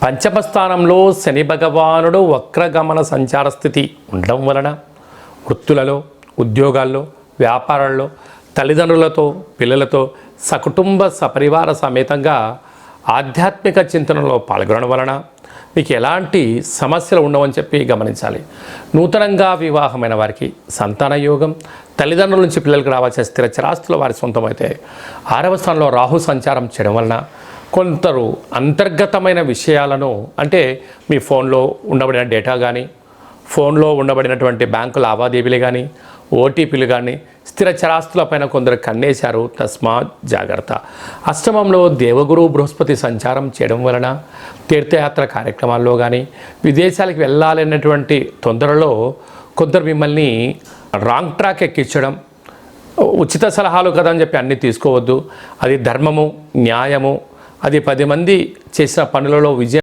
పంచమ స్థానంలో శని భగవానుడు వక్రగమన సంచార స్థితి ఉండడం వలన వృత్తులలో, ఉద్యోగాల్లో, వ్యాపారాల్లో, తల్లిదండ్రులతో, పిల్లలతో, సకుటుంబ సపరివార సమేతంగా ఆధ్యాత్మిక చింతనలో పాల్గొనడం వలన మీకు ఎలాంటి సమస్యలు ఉండవని చెప్పి గమనించాలి. నూతనంగా వివాహమైన వారికి సంతాన యోగం, తల్లిదండ్రుల నుంచి పిల్లలకు రావాల్సిన స్థిర చరాస్తులు వారి సొంతమైతే 6వ స్థానంలో రాహు సంచారం చేయడం వలన కొందరు అంతర్గతమైన విషయాలను, అంటే మీ ఫోన్లో ఉండబడిన డేటా కానీ, ఫోన్లో ఉండబడినటువంటి బ్యాంకు లావాదేవీలు కానీ, ఓటీపీలు కానీ, స్థిర చరాస్తులపైన కొందరు కన్నేశారు. తస్మాత్ జాగ్రత్త. అష్టమంలో దేవగురు బృహస్పతి సంచారం చేయడం వలన తీర్థయాత్ర కార్యక్రమాల్లో కానీ, విదేశాలకు వెళ్ళాలనేటువంటి తొందరలో కొందరు మిమ్మల్ని రాంగ్ ట్రాక్ ఎక్కించడం, ఉచిత సలహాలు కదా అని చెప్పి అన్నీ తీసుకోవద్దు. అది ధర్మము, న్యాయము, అది 10 మంది చేసిన పనులలో విజయం